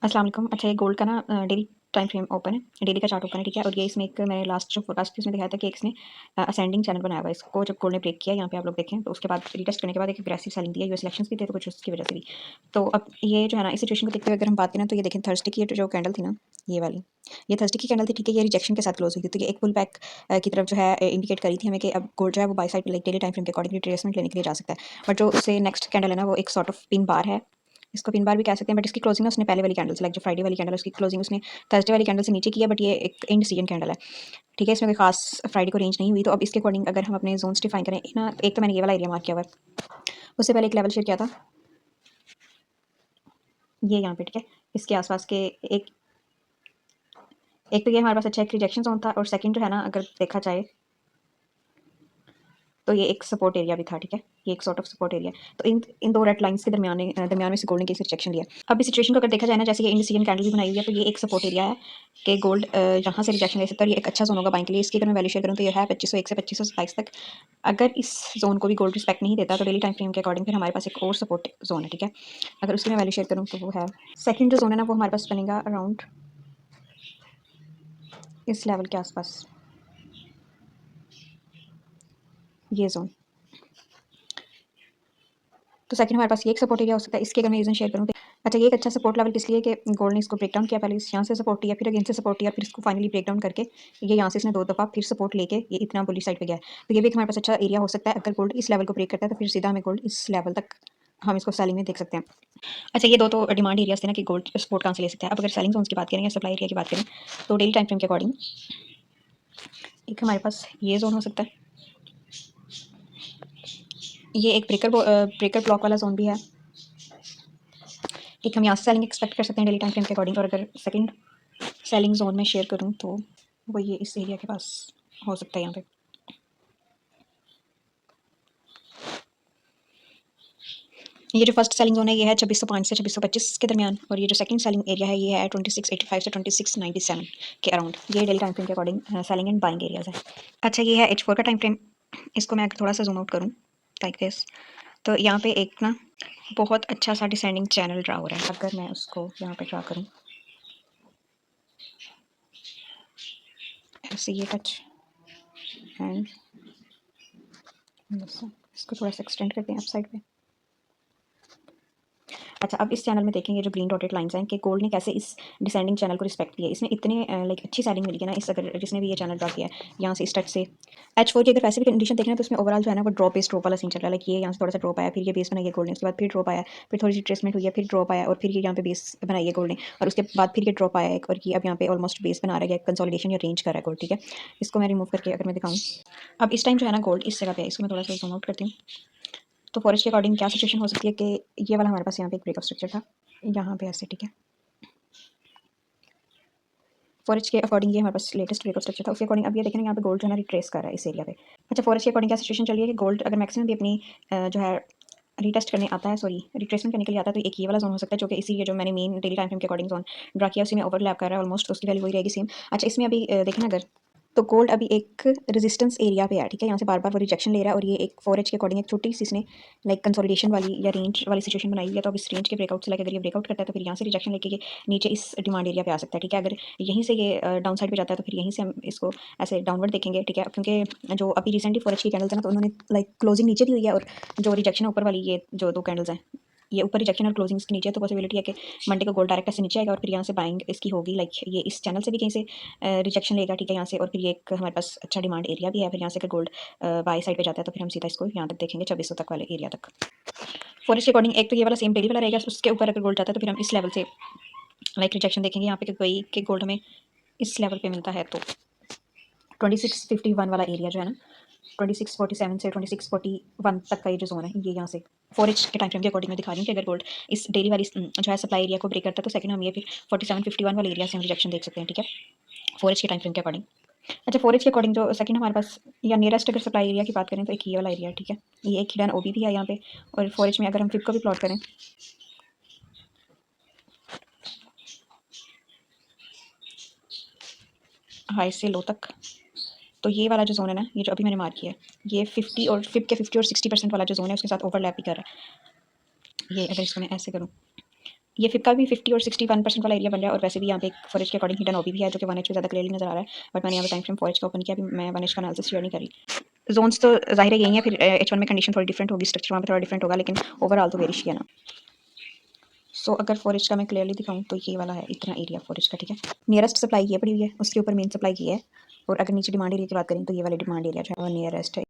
अस्सलाम वालेकुम। अच्छा, ये गोल्ड का ना डेली टाइम फ्रेम ओपन है, डेली का चार्ट ओपन है, ठीक है। और ये इसमें एक मैंने लास्ट जो फोरकास्ट थी उसमें दिखाया था कि इसने असेंडिंग चैनल बनाया हुआ है। इसको जब गोल्ड ने ब्रेक किया, यहाँ पे आप लोग देखें, तो उसके बाद रीटेस्ट करने के बाद एक एग्रेसिव सेलिंग दी है। यूएस इलेक्शंस भी थे तो कुछ उसकी वजह से भी। तो अब ये जो है ना, इस सिचुएशन को देखते हुए अगर हम बात करें तो ये देखें, थर्सडे की जो कैंडल थी ना, ये वाली, ये थर्सडे की कैंडल थी, ठीक है। ये रिजेक्शन के साथ क्लोज हुई थी, तो ये एक पुल बैक की तरफ जो है इंडिकेट करी थी हमें कि अब गोल्ड जो है वो by side like daily time frame के अकॉर्डिंग रिट्रेसमेंट लेने के लिए जा सकता है। बट जो उससे नेक्स्ट कैंडल है ना, वो एक सॉर्ट ऑफ पिन बार है, इसको पिन बार भी कह सकते हैं। बट इसकी क्लोजिंग ना उसने पहले वाली कैंडल से, लाइक जो फ्राइडे वाली कैंडल है उसकी क्लोजिंग उसने थर्सडे वाली कैंडल से नीचे की है। बट ये एक इंडिसीजन कैंडल है, ठीक है। इसमें कोई खास फ्राइडे को रेंज नहीं हुई। तो अब इसके अकॉर्डिंग अगर हम अपने जोन्स डिफाइन करें ना, एक तो मैंने ये वाला एरिया मार्क किया हुआ है, उससे पहले एक लेवल शेयर किया था ये यहाँ पे, ठीक है। इसके आसपास के एक तो ये हमारे पास अच्छा एक रिजेक्शन जोन था, और सेकंड जो है ना, अगर देखा जाए तो ये एक सपोर्ट एरिया भी था, ठीक है। ये एक सॉर्ट ऑफ सपोर्ट एरिया। तो इन दो रेड लाइंस के दरमियान में से गोल्ड ने कैसे रिजेक्शन लिया। अब इस सिचुएशन को अगर देखा जाए ना, जैसे ये इंडिसीजन कैंडल भी बनाई हुई है, तो ये एक सपोर्ट एरिया है कि गोल्ड यहाँ से रिजेक्शन ले सकता है। और ये एक अच्छा जोन होगा बाइंग के लिए। इसकी अगर मैं वैल्यू शेयर करूँ तो ये है 2501 से 2527 तक। अगर इस जोन को भी गोल्ड रिस्पेक्ट नहीं देता तो डेली टाइम फ्रेम के अकॉर्डिंग फिर हमारे पास एक और सपोर्ट जोन है, ठीक है। अगर उसकी मैं वैल्यू शेयर करूँ तो वो है सेकंड जो जोन है ना, वो हमारे पास बनेगा अराउंड इस लेवल के आसपास, ये जोन। तो सेकंड हमारे पास ये एक सपोर्ट एरिया हो सकता है। इसके अगर मैं रीजन शेयर करूँ तो अच्छा, ये एक अच्छा सपोर्ट लेवल किस लिए कि गोल्ड ने इसको ब्रेक डाउन किया, पहले यहाँ से सपोर्ट लिया, फिर अगेन से सपोर्ट लिया, फिर इसको फाइनली ब्रेक डाउन करके ये यहाँ से इसने दो दफ़ा फिर सपोर्ट लेके ये इतना बुलिश साइड पे गया है। तो ये भी एक हमारे पास अच्छा एरिया हो सकता है। अगर गोल्ड इस लेवल को ब्रेक करता है तो फिर सीधा हमें गोल्ड इस लेवल तक हम इसको सेलिंग में देख सकते हैं। अच्छा, ये दो तो डिमांड एरियाज थे ना कि गोल्ड सपोर्ट कहाँ से ले सकते हैं। अब अगर सेलिंग जोन्स की बात करें या सप्लाई एरिया की बात करें, तो डेली टाइम फ्रेम के अकॉर्डिंग एक हमारे पास ये जोन हो सकता है, ये एक ब्रेकर ब्लॉक वाला जोन भी है। एक हम यहाँ से सेलिंग एक्सपेक्ट कर सकते हैं डेली टाइम फ्रेम के अकॉर्डिंग। और अगर सेकंड सेलिंग जोन में शेयर करूँ तो वो ये इस एरिया के पास हो सकता है यहाँ पे। ये जो फर्स्ट सेलिंग जोन है ये है 2605 से 2625 के दरमियान, और ये जो सेकंड सेलिंग एरिया है ये है 2685 से 2697 के अराउंड। ये डेली टाइम फ्रेम के according selling and buying areas है। अच्छा, ये है H4 का टाइम फ्रेम। इसको मैं अगर थोड़ा सा जूम आउट करूँ लाइक दिस, तो यहाँ पे एक ना बहुत अच्छा सा डिसेंडिंग चैनल ड्रा हो रहा है। अगर मैं उसको यहाँ पे ड्रा करूँ ऐसे, ये टच एंड इसको थोड़ा सा एक्सटेंड करते हैं अप साइड पे। अच्छा, अब इस चैनल में देखेंगे जो ग्रीन डॉटेड लाइंस हैं कि गोल्ड ने कैसे इस डिसेंडिंग चैनल को रिस्पेक्ट किया। इसमें इतने लाइक अच्छी सेलिंग मिली है ना, इस अगर जिसने भी ये चैनल ड्रा किया है यहाँ से स्टार्ट से H4 की अगर वैसे भी कंडीशन देखें तो उसमें ओवरऑल जो है ना वो ड्रॉप वाला सीन चल रहा है। लाइक ये यहाँ से थोड़ा सा ड्रॉप आया, फिर ये बेस बनाई है गोल्ड ने, उसके बाद फिर ड्रॉप आया, फिर थोड़ी सी ट्रेसमेंट हुई है, फिर ड्रॉप आया, और फिर ये यहाँ पे बेस बनाई है गोल्ड ने, और उसके बाद फिर ये ड्रॉप आया एक, और ये अब यहाँ पे ऑलमोस्ट बेस बना रहा है, कंसोलिडेशन या रेंज कर रहा है गोल्ड, ठीक है। इसको मैं रिमूव करके अगर मैं दिखाऊँ, अब इस टाइम जो है ना गोल्ड इस जगह पे है। इसको मैं थोड़ा सा जूम आउट करती हूँ। तो फॉरेस्ट के अकॉर्डिंग क्या सिचुएशन हो सकती है कि ये वाला हमारे पास यहाँ पे एक ब्रेकअप स्ट्रक्चर था यहाँ पे ऐसे, ठीक है। फॉरेस्ट के अकॉर्डिंग ये हमारे पास लेटेस्ट ब्रेकअप स्ट्रक्चर था। उसके अकॉर्डिंग अब ये देखें यहाँ पे गोल्ड जो है ना रिट्रेस कर रहा है इस एरिया पे। अच्छा, फॉरेस्ट के अकॉर्डिंग क्या सिचुएशन चल रही है कि गोल्ड अगर मैक्सिमम भी अपनी जो है रीटेस्ट करने आता है, सॉरी रिट्रेसमेंट करने के लिए आता है, तो एक ये वाला जोन हो सकता है जो कि इसी ये जो मैंने मेन डेली टाइम फ्रेम के अकॉर्डिंग जोन ड्रा किया उसी में ओवरलैप कर रहा है ऑलमोस्ट, तो उसकी वैल्यू वही रहेगी सेम। अच्छा, इसमें अभी देखें ना अगर, तो गोल्ड अभी एक रेजिस्टेंस एरिया पे है, ठीक है। यहाँ से बार बार वो रिजेक्शन ले रहा है, और ये एक 4H के अकॉर्डिंग एक छोटी सी इसने लाइक कंसोलिडेशन वाली या रेंज वाली सिचुएशन बनाई है। तो अब इस रेंज के ब्रेकआउट से लाइक अगर ये ब्रेकआउट करता है तो फिर यहाँ से रिजेक्शन लेके ये नीचे इस डिमांड एरिया पे आ सकता है, ठीक है। अगर यहीं से ये डाउन साइड पे जाता है तो फिर यहीं से हम इसको ऐसे डाउनवर्ड देखेंगे, ठीक है। क्योंकि जो अभी रिसेंटली 4H की कैंडल्स है ना, तो उन्होंने लाइक क्लोजिंग नीचे दी हुई है, और जो रिजेक्शन है ऊपर वाली ये जो दो कैंडल्स हैं ये ऊपर रिजेक्शन और क्लोजिंग के नीचे है। तो पॉसिबिलिटी है कि मंडे को गोल्ड डायरेक्ट से नीचे आएगा, और फिर यहाँ से बाइंग इसकी होगी, लाइक ये इस चैनल से भी कहीं से रिजेक्शन लेगा, ठीक है, यहाँ से। और फिर ये एक हमारे पास अच्छा डिमांड एरिया भी है। फिर यहाँ से अगर गोल्ड बाई साइड पे जाता है तो फिर हम सीधा इसको यहाँ तक देखेंगे 2600 तक वाले एरिया तक। फॉरेस्ट के अकॉर्डिंग एक तो ये वाला सेम डेली वाला रहेगा, उसके ऊपर अगर गोल्ड जाता है तो फिर हम इस लेवल से लाइक रिजेक्शन देखेंगे यहाँ पे कोई कि गोल्ड हमें इस लेवल पे मिलता है। तो 2651 वाला एरिया जो है ना, 2647 से 2641 तक का ये जो जोन है ये यहाँ से 4H के टाइम फ्रेम के अकॉर्डिंग मैं दिखा रही हूँ कि अगर गोल्ड इस डेली वाली जो है सप्लाई एरिया को ब्रेक करता है तो सेकंड हम ये फिर 4751 वाले एरिया से हम रिजेक्शन देख सकते हैं, ठीक है, 4H के टाइम फ्रेम के अकॉर्डिंग। अच्छा, 4H के अकॉर्डिंग जो सेकंड हमारे पास या नियरेस्ट अगर सप्लाई एरिया की बात करें तो एक ये वाला एरिया, ठीक है। ये एक हिडन OB भी है यहाँ पे, और 4H में अगर हम फिर को भी प्लॉट करें हाई से लो तक, तो ये वाला जो जोन है ना, ये जो अभी मैंने मार्क किया है, ये 50 और 50 और 60% वाला जो जोन है उसके साथ ओवरलैप भी कर रहा है। ये अगर इसको मैं ऐसे करूँ, ये फिर का भी 50 और 61% वाला एरिया बन रहा है और वैसे भी यहाँ पे एक फॉरेस्ट के अकॉर्डिंग हिडन ओबी भी है जो कि 1H पे ज़्यादा क्लियरली नजर आ रहा है। बट मैंने यहाँ पे टाइम फ्रेम फॉरेस्ट का ओपन किया, अभी मैं 1H का एनालिसिस शेयर नहीं करी। जोन्स तो ज़ाहिर है यही है, फिर H1 में कंडीशन थोड़ी डिफरेंट होगी, स्ट्रक्चर वहाँ पे थोड़ा डिफरेंट होगा, लेकिन ओवरऑल तो वेरिश ही है ना। सो अगर फॉरेस्ट का मैं क्लियरली दिखाऊँ तो ये वाला है इतना एरिया फॉरेस्ट का, ठीक है। नियरेस्ट सप्लाई ये पड़ी हुई है, उसके ऊपर मेन सप्लाई की है, और अगर नीचे डिमांड एरिया की बात करें तो ये वाली डिमांड एरिया जो है वो नियरेस्ट है।